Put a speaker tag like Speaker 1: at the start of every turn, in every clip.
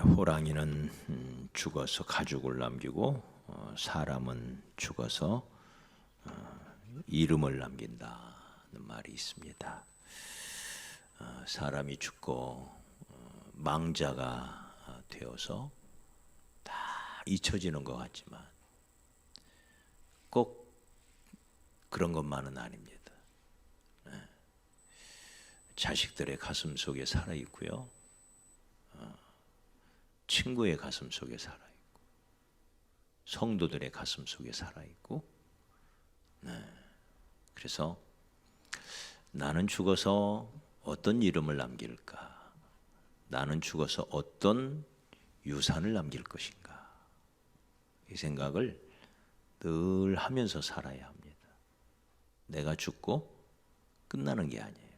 Speaker 1: 호랑이는 죽어서 가죽을 남기고 사람은 죽어서 이름을 남긴다는 말이 있습니다. 사람이 죽고 망자가 되어서 다 잊혀지는 것 같지만 꼭 그런 것만은 아닙니다. 자식들의 가슴 속에 살아 있고요. 친구의 가슴 속에 살아있고 성도들의 가슴 속에 살아있고 그래서 나는 죽어서 어떤 이름을 남길까? 나는 죽어서 어떤 유산을 남길 것인가? 이 생각을 늘 하면서 살아야 합니다. 내가 죽고 끝나는 게 아니에요.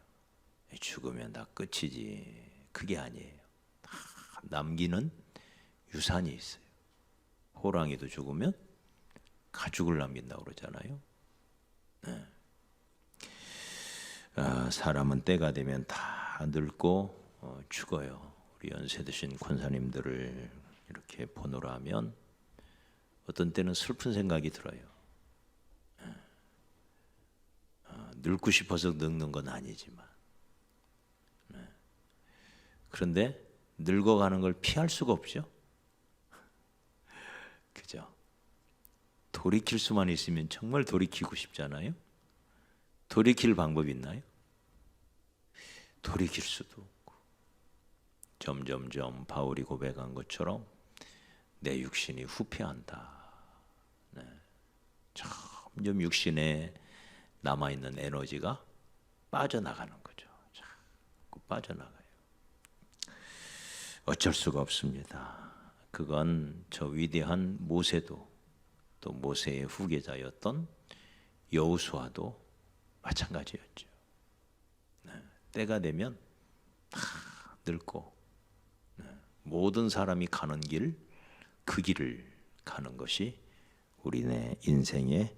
Speaker 1: 죽으면 다 끝이지. 그게 아니에요. 다 남기는 유산이 있어요. 호랑이도 죽으면 가죽을 남긴다고 그러잖아요. 사람은 때가 되면 다 늙고 죽어요. 우리 연세 드신 권사님들을 이렇게 보노라 하면 어떤 때는 슬픈 생각이 들어요. 늙고 싶어서 늙는 건 아니지만 그런데 늙어가는 걸 피할 수가 없죠. 그죠? 돌이킬 수만 있으면 정말 돌이키고 싶잖아요. 돌이킬 방법이 있나요? 돌이킬 수도 없고 점점점 바울이 고백한 것처럼 내 육신이 후퇴한다. 점점 육신에 남아있는 에너지가 빠져나가는 거죠. 자꾸 빠져나가요. 어쩔 수가 없습니다. 그건 저 위대한 모세도 또 모세의 후계자였던 여호수아도 마찬가지였죠. 때가 되면 다 늙고 모든 사람이 가는 길, 그 길을 가는 것이 우리네 인생의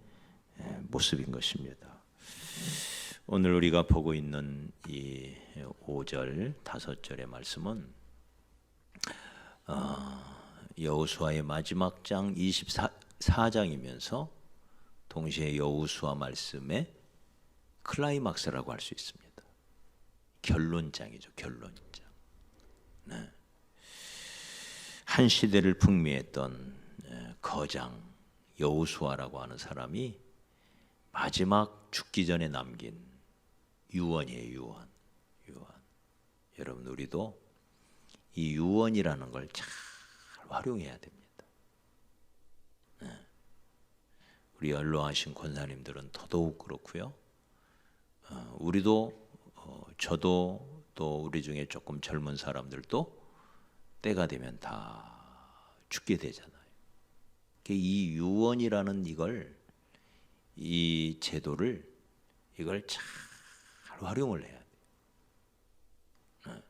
Speaker 1: 모습인 것입니다. 오늘 우리가 보고 있는 이 5절, 5절의 말씀은 여호수아의 마지막 장 24장이면서 동시에 여호수아 말씀의 클라이막스라고 할 수 있습니다. 결론장이죠. 결론장. 한 시대를 풍미했던 거장 여호수아라고 하는 사람이 마지막 죽기 전에 남긴 유언이에요. 유언. 여러분 우리도 이 유언이라는 걸 잘 활용해야 됩니다. 우리 연로하신 권사님들은 더더욱 그렇고요. 우리도 저도 또 우리 중에 조금 젊은 사람들도 때가 되면 다 죽게 되잖아요. 이 유언이라는 이 제도를 이걸 잘 활용을 해야 돼요.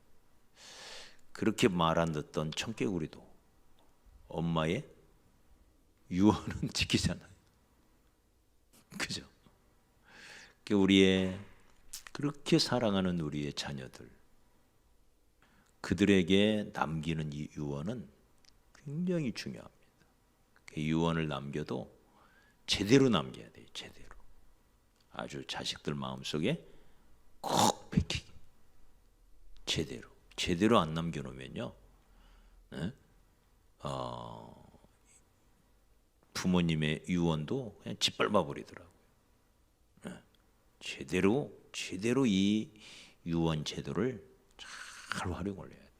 Speaker 1: 그렇게 말 안 듣던 청개구리도 엄마의 유언은 지키잖아요. 그죠? 우리의 그렇게 사랑하는 우리의 자녀들, 그들에게 남기는 이 유언은 굉장히 중요합니다. 유언을 남겨도 제대로 남겨야 돼요. 제대로. 아주 자식들 마음속에 콕 박히게. 제대로 안 남겨놓으면요, 부모님의 유언도 그냥 짓밟아 버리더라고요. 제대로 이 유언 제도를 잘 활용을 해야 돼요.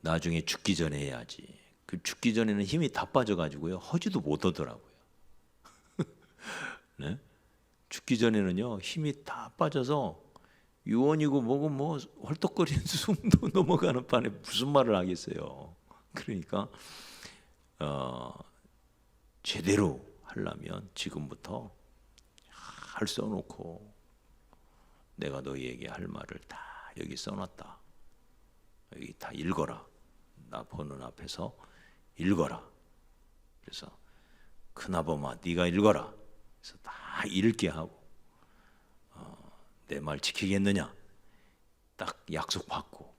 Speaker 1: 나중에 죽기 전에 해야지. 그 죽기 전에는 힘이 다 빠져가지고요, 허지도 못 하더라고요. 네? 죽기 전에는요, 힘이 다 빠져서 유언이고 뭐고 뭐 헐떡거리는 숨도 넘어가는 판에 무슨 말을 하겠어요. 그러니까 제대로 하려면 지금부터 잘 써놓고 내가 너희에게 할 말을 다 여기 써놨다. 여기 다 읽어라. 나 보는 앞에서 읽어라. 그래서 큰아범아 네가 읽어라. 그래서 다 읽게 하고 내 말 지키겠느냐 딱 약속받고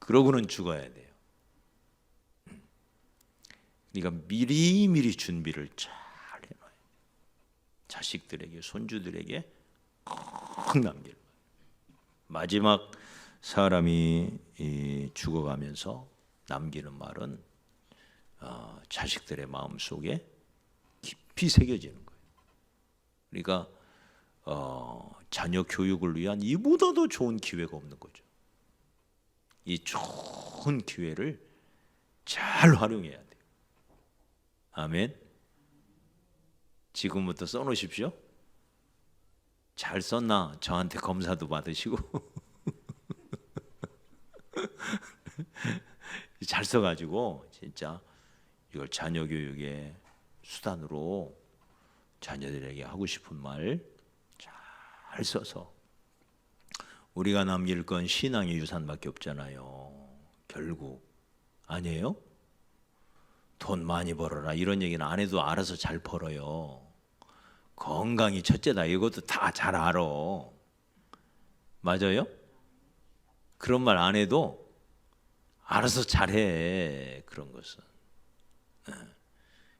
Speaker 1: 그러고는 죽어야 돼요. 그러니까 미리미리 준비를 잘 해놔요. 자식들에게, 손주들에게 꼭 남길. 마지막 사람이 죽어가면서 남기는 말은 자식들의 마음 속에 깊이 새겨지는 거예요. 그러니까 자녀 교육을 위한 이보다도 좋은 기회가 없는 거죠. 이 좋은 기회를 잘 활용해야 돼요. 아멘. 지금부터 써놓으십시오. 잘 썼나? 저한테 검사도 받으시고 잘 써가지고 진짜 이걸 자녀 교육의 수단으로 자녀들에게 하고 싶은 말 잘 써서, 우리가 남길 건 신앙의 유산밖에 없잖아요. 결국 아니에요? 돈 많이 벌어라 이런 얘기는 안 해도 알아서 잘 벌어요. 건강이 첫째다 이것도 다 잘 알아. 맞아요? 그런 말 안 해도 알아서 잘해. 그런 것은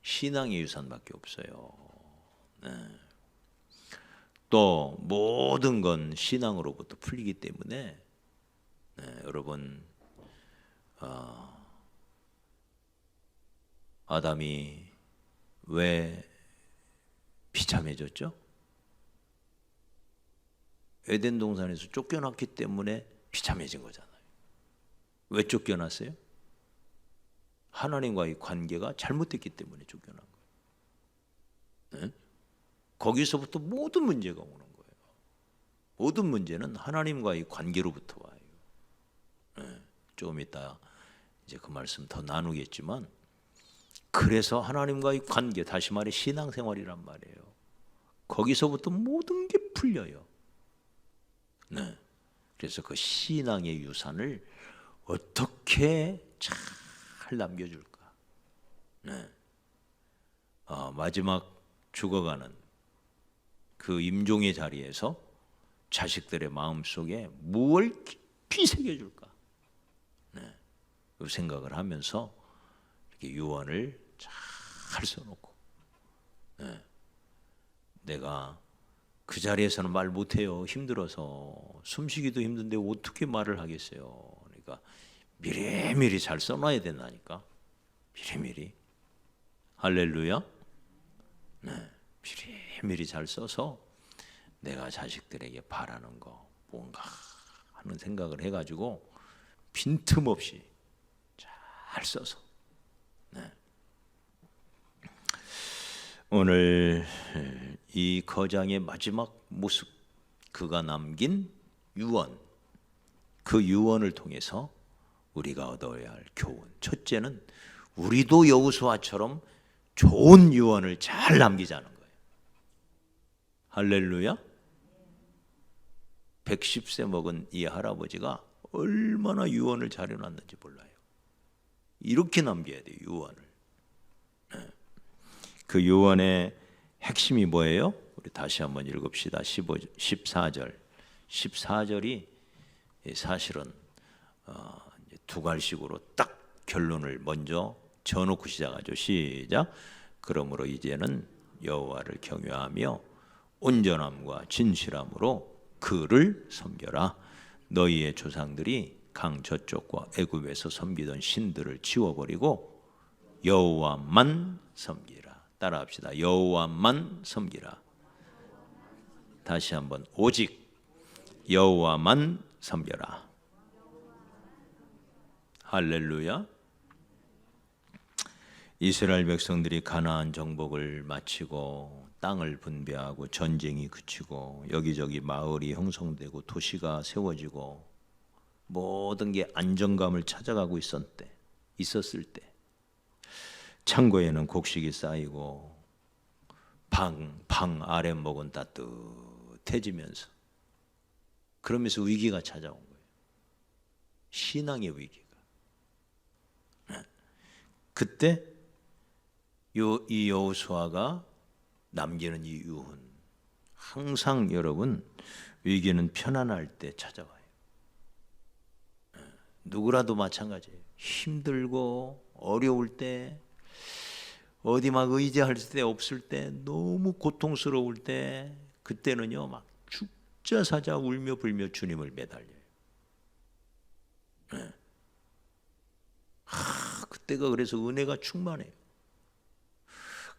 Speaker 1: 신앙의 유산밖에 없어요. 또 모든 건 신앙으로부터 풀리기 때문에 여러분, 아담이 왜 비참해졌죠? 에덴 동산에서 쫓겨났기 때문에 비참해진 거잖아요. 왜 쫓겨났어요? 하나님과의 관계가 잘못됐기 때문에 쫓겨난 거예요. 거기서부터 모든 문제가 오는 거예요. 모든 문제는 하나님과의 관계로부터 와요. 조금 이따 이제 그 말씀 더 나누겠지만, 그래서 하나님과의 관계, 다시 말해 신앙생활이란 말이에요. 거기서부터 모든 게 풀려요. 그래서 그 신앙의 유산을 어떻게 잘 남겨줄까? 마지막 죽어가는 그 임종의 자리에서 자식들의 마음속에 무엇을 깊이 새겨줄까? 그 생각을 하면서 이렇게 유언을 잘 써놓고, 내가 그 자리에서는 말 못해요. 힘들어서 숨쉬기도 힘든데 어떻게 말을 하겠어요. 그러니까 미리미리 잘 써놔야 된다니까. 미리미리. 할렐루야. 미리미리 잘 써서 내가 자식들에게 바라는 거 뭔가 하는 생각을 해가지고 빈틈없이 잘 써서. 오늘 이 거장의 마지막 모습, 그가 남긴 유언, 그 유언을 통해서 우리가 얻어야 할 교훈, 첫째는 우리도 여호수아처럼 좋은 유언을 잘 남기자는 거예요. 할렐루야. 110세 먹은 이 할아버지가 얼마나 유언을 잘 해놨는지 몰라요. 이렇게 남겨야 돼요, 유언을. 그 유언의 핵심이 뭐예요? 우리 다시 한번 읽읍시다. 14절. 14절이 사실은 두 갈식으로 딱 결론을 먼저 져놓고 시작하죠. 시작. 그러므로 이제는 여호와를 경외하며 온전함과 진실함으로 그를 섬겨라. 너희의 조상들이 강 저쪽과 애굽에서 섬기던 신들을 지워버리고 여호와만 섬기라. 따라합시다. 여호와만 섬기라. 다시 한번, 오직 여호와만 섬겨라. 할렐루야. 이스라엘 백성들이 가나안 정복을 마치고 땅을 분배하고 전쟁이 그치고 여기저기 마을이 형성되고 도시가 세워지고 모든 게 안정감을 찾아가고 있었을 때 창고에는 곡식이 쌓이고 방 아랫목은 따뜻해지면서, 그러면서 위기가 찾아온 거예요. 신앙의 위기가. 그때 이 여호수아가 남기는 이 유언, 항상 여러분 위기는 편안할 때 찾아와요. 누구라도 마찬가지예요. 힘들고 어려울 때, 어디 막 의지할 데 없을 때, 너무 고통스러울 때, 그때는요 막 죽자 사자 울며 불며 주님을 매달려요. 네. 그때가 그래서 은혜가 충만해요.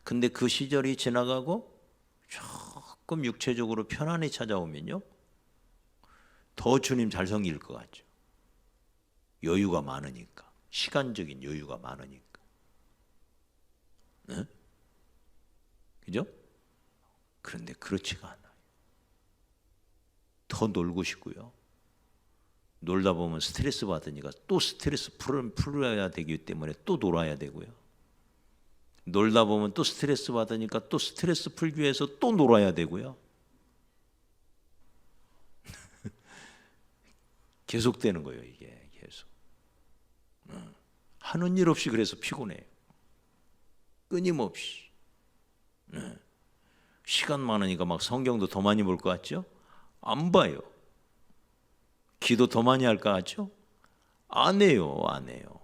Speaker 1: 근데 그 시절이 지나가고 조금 육체적으로 편안히 찾아오면요 더 주님 잘 섬길 것 같죠. 여유가 많으니까, 시간적인 여유가 많으니까. 네? 그죠? 그런데 그렇지가 않아요. 더 놀고 싶고요. 놀다 보면 스트레스 받으니까 또 스트레스 풀어야 되기 때문에 또 놀아야 되고요. 놀다 보면 또 스트레스 받으니까 또 스트레스 풀기 위해서 또 놀아야 되고요. 계속되는 거예요, 이게 계속. 하는 일 없이 그래서 피곤해요. 끊임없이. 시간 많으니까 막 성경도 더 많이 볼 것 같죠? 안 봐요. 기도 더 많이 할 것 같죠? 안 해요, 안 해요.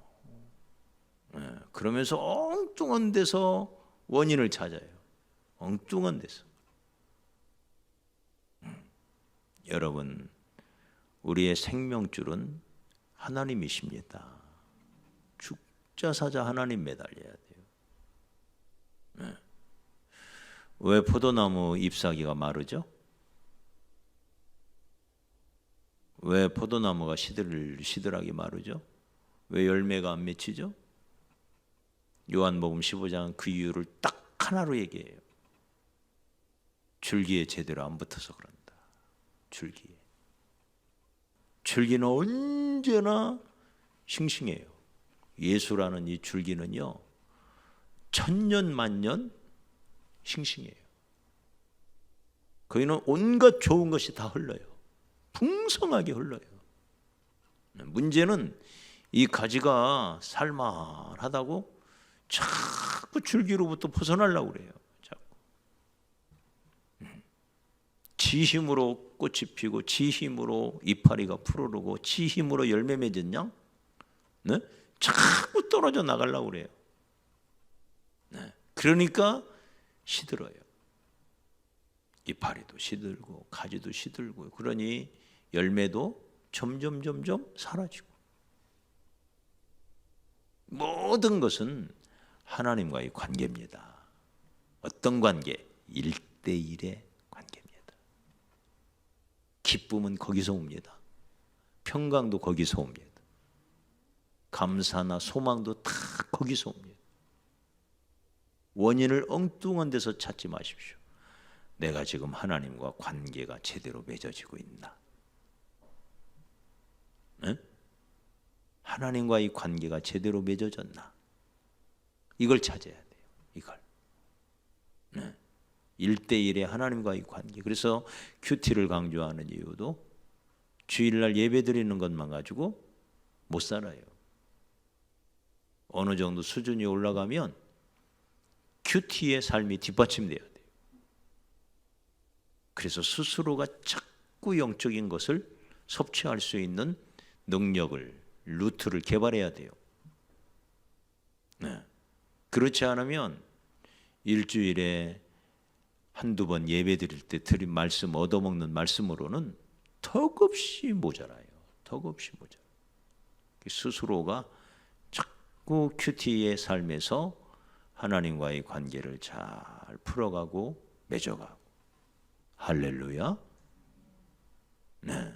Speaker 1: 그러면서 엉뚱한 데서 원인을 찾아요. 엉뚱한 데서. 여러분, 우리의 생명줄은 하나님이십니다. 죽자 사자 하나님 매달려야 돼요. 왜 포도나무 잎사귀가 마르죠? 왜 포도나무가 시들하게 마르죠? 왜 열매가 안 맺히죠? 요한복음 15장은 그 이유를 딱 하나로 얘기해요. 줄기에 제대로 안 붙어서 그런다. 줄기에. 줄기는 언제나 싱싱해요. 예수라는 이 줄기는요, 천년 만년 싱싱해요. 거기는 온갖 좋은 것이 다 흘러요. 풍성하게 흘러요. 문제는 이 가지가 살만하다고 자꾸 줄기로부터 벗어나려고 그래요. 자꾸. 지 힘으로 꽃이 피고, 지 힘으로 이파리가 푸르르고, 지 힘으로 열매 맺은 양, 네? 자꾸 떨어져 나가려고 그래요. 네. 그러니까 시들어요. 이파리도 시들고 가지도 시들고, 그러니 열매도 점점 사라지고. 모든 것은 하나님과의 관계입니다. 어떤 관계? 1대1의 관계입니다. 기쁨은 거기서 옵니다. 평강도 거기서 옵니다. 감사나 소망도 다 거기서 옵니다. 원인을 엉뚱한 데서 찾지 마십시오. 내가 지금 하나님과 관계가 제대로 맺어지고 있나? 네? 하나님과의 관계가 제대로 맺어졌나? 이걸 찾아야 돼요. 이걸. 네. 1대1의 하나님과의 관계. 그래서 큐티를 강조하는 이유도 주일날 예배 드리는 것만 가지고 못 살아요. 어느 정도 수준이 올라가면 큐티의 삶이 뒷받침돼야 돼요. 그래서 스스로가 자꾸 영적인 것을 섭취할 수 있는 능력을, 루트를 개발해야 돼요. 네. 그렇지 않으면 일주일에 한두 번 예배 드릴 때 드린 말씀, 얻어먹는 말씀으로는 턱없이 모자라요. 턱없이 모자라요. 스스로가 자꾸 큐티의 삶에서 하나님과의 관계를 잘 풀어가고 맺어가고. 할렐루야. 네.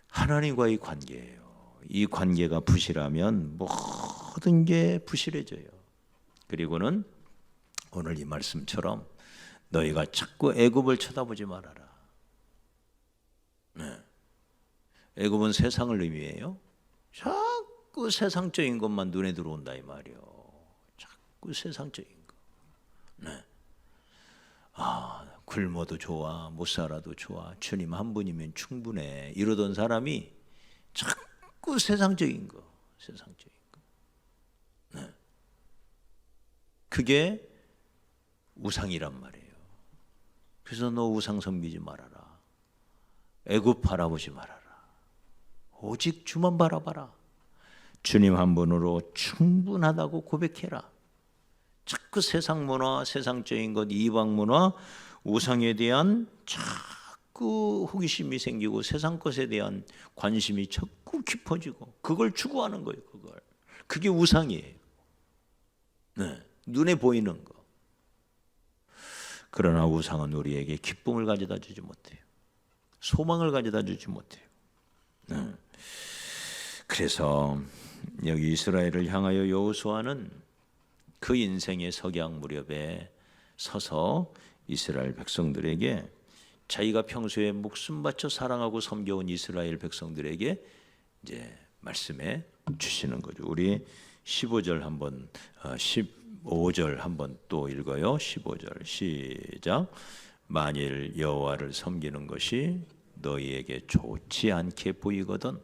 Speaker 1: 하나님과의 관계예요. 이 관계가 부실하면 모든 게 부실해져요. 그리고는 오늘 이 말씀처럼 너희가 자꾸 애굽을 쳐다보지 말아라. 네. 애굽은 세상을 의미해요. 자꾸 세상적인 것만 눈에 들어온다 이 말이요. 자꾸 세상적인 거. 네. 굶어도 좋아, 못 살아도 좋아, 주님 한 분이면 충분해, 이러던 사람이 자꾸 세상적인 거, 세상적인 거. 네. 그게 우상이란 말이에요. 그래서 너 우상 섬기지 말아라. 애굽 바라보지 말아라. 오직 주만 바라봐라. 주님 한 분으로 충분하다고 고백해라. 자꾸 세상 문화, 세상적인 것, 이방 문화, 우상에 대한 자꾸 호기심이 생기고 세상 것에 대한 관심이 자꾸 깊어지고 그걸 추구하는 거예요. 그게 우상이에요. 네, 눈에 보이는 거. 그러나 우상은 우리에게 기쁨을 가져다 주지 못해요. 소망을 가져다 주지 못해요. 네. 그래서 여기 이스라엘을 향하여 여호수아는 그 인생의 석양 무렵에 서서 이스라엘 백성들에게 자기가 평소에 목숨 바쳐 사랑하고 섬겨온 이스라엘 백성들에게 이제 말씀해 주시는 거죠. 우리 15절 한번 15절 한번 또 읽어요. 15절 시작. 만일 여호와를 섬기는 것이 너희에게 좋지 않게 보이거든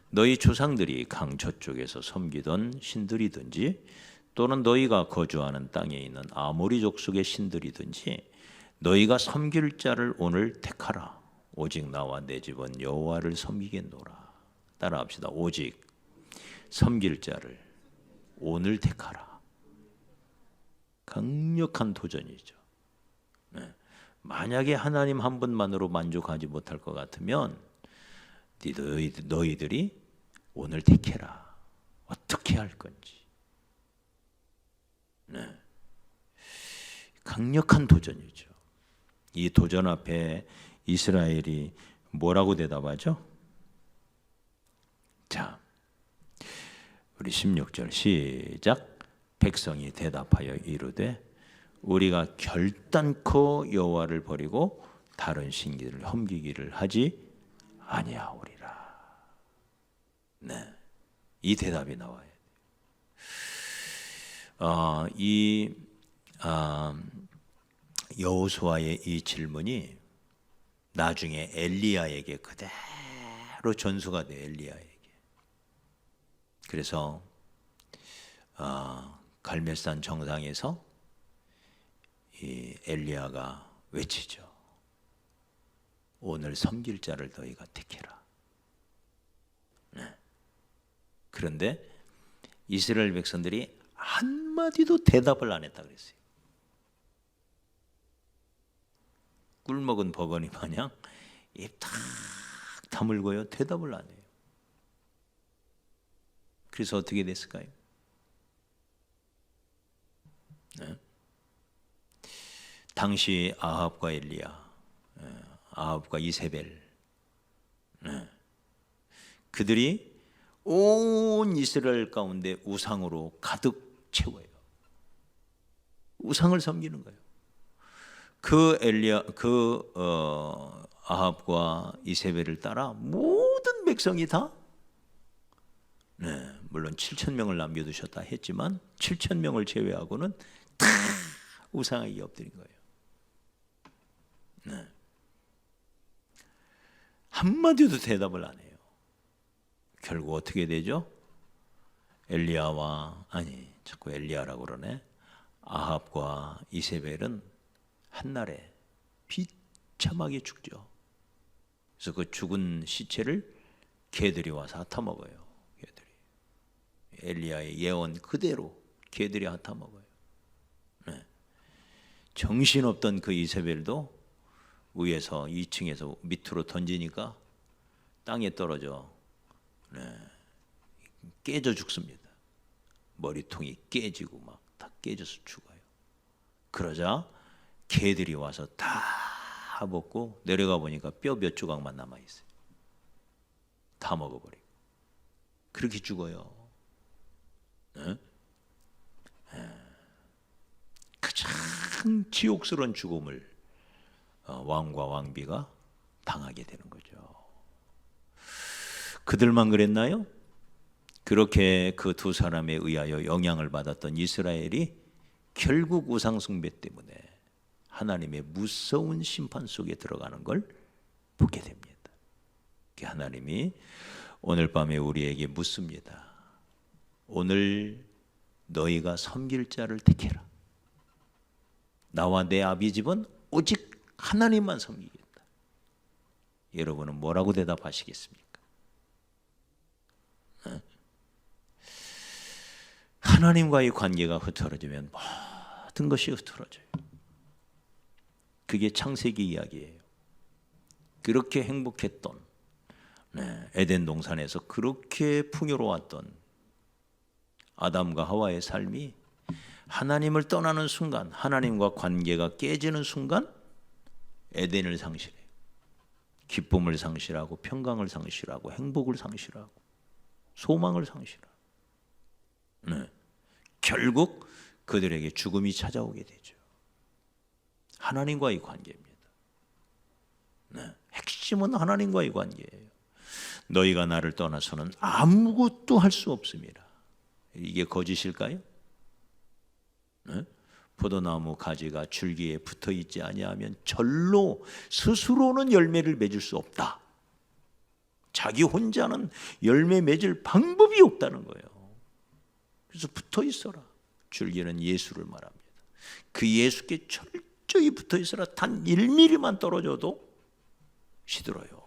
Speaker 1: 너희 조상들이 강 저쪽에서 섬기던 신들이든지 또는 너희가 거주하는 땅에 있는 아모리 족속의 신들이든지 너희가 섬길 자를 오늘 택하라. 오직 나와 내 집은 여호와를 섬기겠노라. 따라합시다. 오직 섬길 자를 오늘 택하라. 강력한 도전이죠. 네. 만약에 하나님 한 분만으로 만족하지 못할 것 같으면 너희들이 오늘 택해라. 어떻게 할 건지. 네. 강력한 도전이죠. 이 도전 앞에 이스라엘이 뭐라고 대답하죠? 자, 우리 16절 시작. 백성이 대답하여 이르되 우리가 결단코 여호와를 버리고 다른 신기를 섬기기를 하지 아니하오리라. 네, 이 대답이 나와요. 여호수아의 이 질문이 나중에 엘리야에게 그대로 전수가 돼. 엘리야에게. 그래서 갈멜산 정상에서 이 엘리야가 외치죠. 오늘 섬길 자를 너희가 택해라. 네. 그런데 이스라엘 백성들이 한마디도 대답을 안 했다 그랬어요. 꿀먹은 버거니 마냥 입 탁 다물고요. 대답을 안 해요. 그래서 어떻게 됐을까요? 네. 당시 아합과 엘리야, 아합과 이세벨, 네. 그들이 온 이스라엘 가운데 우상으로 가득 채워요. 우상을 섬기는 거예요. 아합과 이세벨을 따라 모든 백성이 다, 네, 물론 7,000명을 남겨두셨다 했지만 7,000명을 제외하고는 다 우상에게 엎드린 거예요. 네. 한마디도 대답을 안 해요. 결국 어떻게 되죠? 자꾸 엘리야라고 그러네. 아합과 이세벨은 한날에 비참하게 죽죠. 그래서 그 죽은 시체를 개들이 와서 핥아먹어요. 개들이. 엘리야의 예언 그대로 개들이 핥아먹어요. 네. 정신없던 그 이세벨도 위에서 2층에서 밑으로 던지니까 땅에 떨어져, 네, 깨져 죽습니다. 머리통이 깨지고 막 다 깨져서 죽어요. 그러자 개들이 와서 다 먹고 내려가 보니까 뼈 몇 조각만 남아 있어요. 다 먹어버리고 그렇게 죽어요. 네? 가장 지옥스러운 죽음을 왕과 왕비가 당하게 되는 거죠. 그들만 그랬나요? 그렇게 그 두 사람에 의하여 영향을 받았던 이스라엘이 결국 우상 숭배 때문에 하나님의 무서운 심판 속에 들어가는 걸 보게 됩니다. 하나님이 오늘 밤에 우리에게 묻습니다. 오늘 너희가 섬길 자를 택해라. 나와 내 아비 집은 오직 하나님만 섬기겠다. 여러분은 뭐라고 대답하시겠습니까? 하나님과의 관계가 흐트러지면 모든 것이 흐트러져요. 그게 창세기 이야기예요. 그렇게 행복했던, 에덴 동산에서 그렇게 풍요로웠던 아담과 하와의 삶이 하나님을 떠나는 순간, 하나님과 관계가 깨지는 순간 에덴을 상실해요. 기쁨을 상실하고 평강을 상실하고 행복을 상실하고 소망을 상실하고, 결국 그들에게 죽음이 찾아오게 되죠. 하나님과의 관계입니다. 핵심은 하나님과의 관계예요. 너희가 나를 떠나서는 아무것도 할 수 없습니다. 이게 거짓일까요? 포도나무 가지가 줄기에 붙어 있지 아니하면 절로 스스로는 열매를 맺을 수 없다. 자기 혼자는 열매 맺을 방법이 없다는 거예요. 그래서 붙어 있어라. 줄기는 예수를 말합니다. 그 예수께 철저히 붙어 있어라. 단 1mm만 떨어져도 시들어요.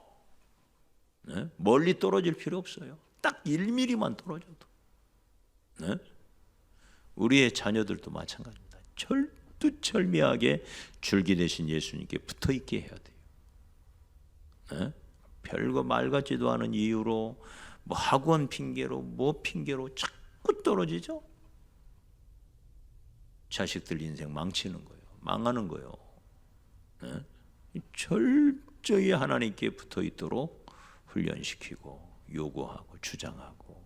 Speaker 1: 멀리 떨어질 필요 없어요. 딱 1mm만 떨어져도. 우리의 자녀들도 마찬가지입니다. 철두철미하게 줄기 되신 예수님께 붙어 있게 해야 돼요. 별거 말 같지도 않은 이유로 뭐 학원 핑계로 뭐 핑계로 자꾸 떨어지죠. 자식들 인생 망치는 거예요. 망하는 거예요. 철저히 하나님께 붙어 있도록 훈련시키고 요구하고 주장하고,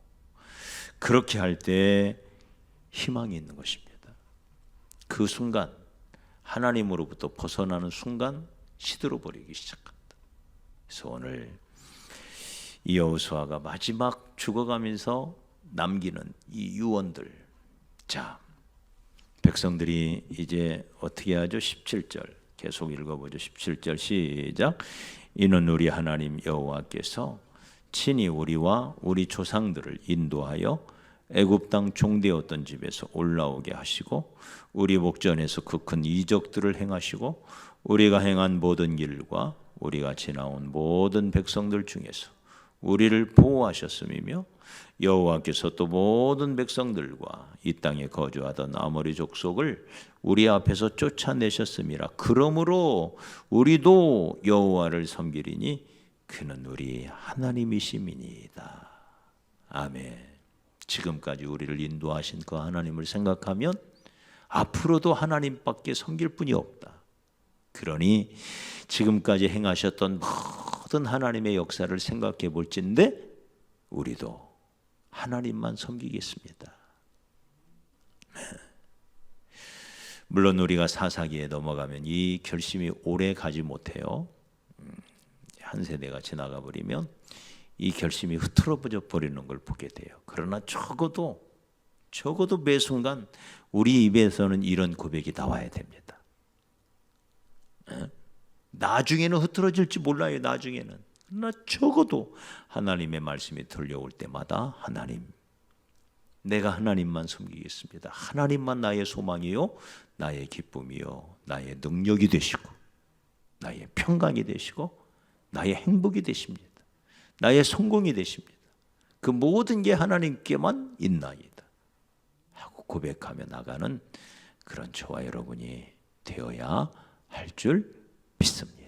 Speaker 1: 그렇게 할 때 희망이 있는 것입니다. 그 순간, 하나님으로부터 벗어나는 순간 시들어버리기 시작합니다. 그래서 오늘 이 여호수아가 마지막 죽어가면서 남기는 이 유언들, 자, 백성들이 이제 어떻게 하죠? 17절 계속 읽어보죠. 17절 시작. 이는 우리 하나님 여호와께서 친히 우리와 우리 조상들을 인도하여 애굽 땅 종되었던 집에서 올라오게 하시고 우리 목전에서 그 큰 이적들을 행하시고 우리가 행한 모든 길과 우리가 지나온 모든 백성들 중에서 우리를 보호하셨음이며 여호와께서 또 모든 백성들과 이 땅에 거주하던 아모리 족속을 우리 앞에서 쫓아내셨음이라. 그러므로 우리도 여호와를 섬기리니 그는 우리 하나님이심이니이다. 아멘. 지금까지 우리를 인도하신 그 하나님을 생각하면 앞으로도 하나님밖에 섬길 분이 없다. 그러니 지금까지 행하셨던 모든 하나님의 역사를 생각해 볼진데 우리도 하나님만 섬기겠습니다. 물론 우리가 사사기에 넘어가면 이 결심이 오래 가지 못해요. 한 세대가 지나가 버리면 이 결심이 흐트러져 버리는 걸 보게 돼요. 그러나 적어도 매 순간 우리 입에서는 이런 고백이 나와야 됩니다. 나중에는 흐트러질지 몰라요. 나중에는. 그러나 적어도 하나님의 말씀이 들려올 때마다 하나님, 내가 하나님만 섬기겠습니다. 하나님만 나의 소망이요, 나의 기쁨이요, 나의 능력이 되시고 나의 평강이 되시고 나의 행복이 되십니다. 나의 성공이 되십니다. 그 모든 게 하나님께만 있나이다 하고 고백하며 나가는 그런 저와 여러분이 되어야 할 줄 믿습니다.